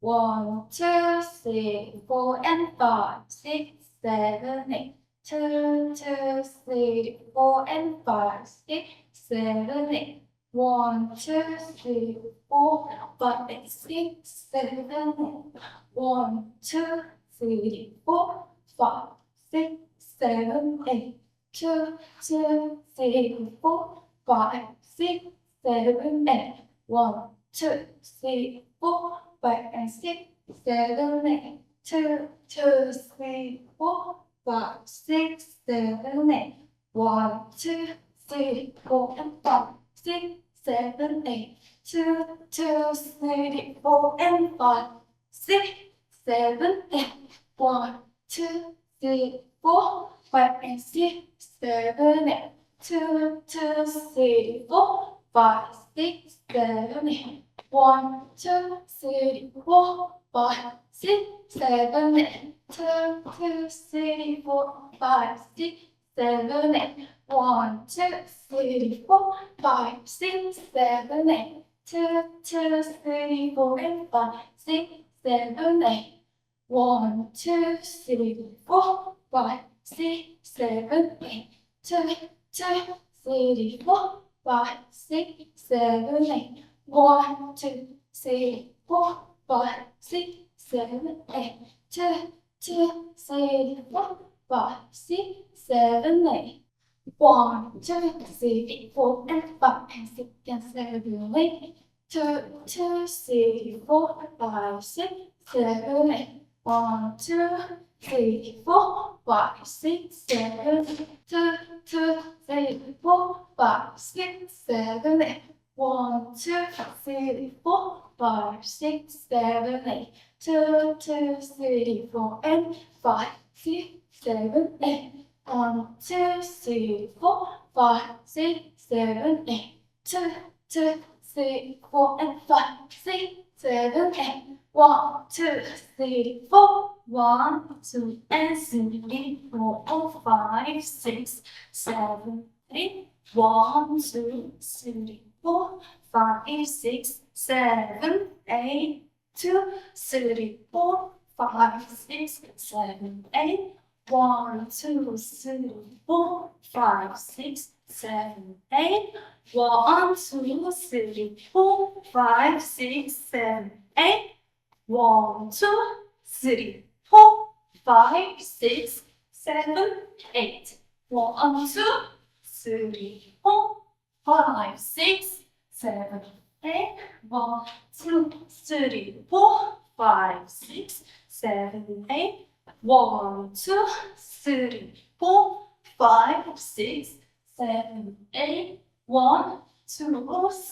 1, 2, 3, 4, and 5, 6, 7, 8. 2, 2, 3, 4, and 5, 6, 7, 8. 1, 2, 3, 4, 5, 6, 7, 8. 1, 2, 3, 4, 5, 6, 7, 8. 2, 2, 3, 4, 5, 6, 7, 8. 1, 2, 3, 4, 5, 6, 7, 8. 2, 2, 3, 4, 5, 6, 7, 8. 1, 2, 3, 4, and 5, 6, 7, 8. 2, 2, 3, 4, and 5, 6, 7, 8. 1, 2, 3, 4, 5, and 6, 7, 8. 2, 2, 3, 4, 5, 6, 7, 8. 1, 2, 3, 4, 5, 6, 7, 8. 2, 2, 3, 4, 5, 6, 7, 8. 1, 2, 3, 4, 5, 6, 7, 8. 2, 2, 3, 4, and 5, 6, 7, 8. 1, 2, 3, 4, 5, 6, 7, 8. 2, 2, 3, 4, 5, 6, 7, 8. 1, 2, 3, 4, 5, 6, 7, 8. 2, 2, 3, 4, 5, 6, 7, 8. 1, 2, 3, 4, and 5, and 6, and 7, 8. 2, 2, 3, 4, 5, 6, 7, 8. 1, 2, 3, 4, 5, 6, 7, 2, 2, 3, 4, 5, 6, 7, 8. 1, 2, 3, 4, 5, 6, 7, 8. 2, 2, 3, 4, and 5, 6, 7, 8. 1, 2, 3, 4, 5, 6, 7, 8. 2, 2, 3, 4, and 5, 6, 7, 8. 1, 2, 3, 4. 1, 2, and 3, 4, 5, 6, 7, 8. 1, 2, 3, 4, 5, 6, 7, 8. 2, 3, 4, 5, 6, 7, 8. 1, 2, 3, 4, 5, 6, 7, 8. 1, 2, 3, 4, 5, 6, 7, 8. 1, 2, 3, 4, 5, 6, 7, 8. 1, 2, 3, 4, 5, 6, 7, 8. 1, 2, 3, 4, 5, 6, 7, 8. 1, 2, 3, 4, 5, 6, 7, 8. 1, 2,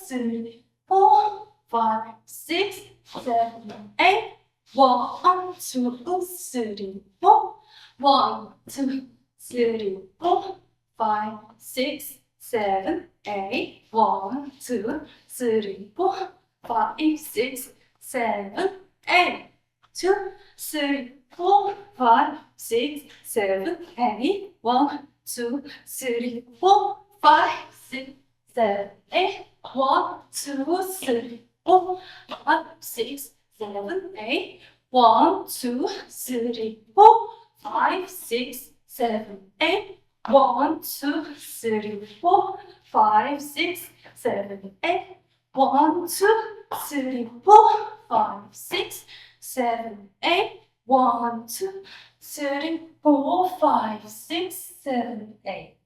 3, 4, 5, 6, 7, 8. 1, 2, 3, 4. 1, 2, 3, 4, 5, 6, 7, 8. 1, 2, 3, 4, 5, 6, 7, 8. 2, 3, 4, 5, 6, 7, 8. 1, 2, 3, 4, 5, 6, 7, 8. 1, 2, 3, 4, 5, 6, 7, 8. 1, 2, 3, 4, 5, 6, 7, 8. 1, 2, 3, 4, 5, 6, 7, 8. 1, 2, 3, 4, 5, 6, 7, 8. 1, 2, 3, 4, 5, 6, 7, 8.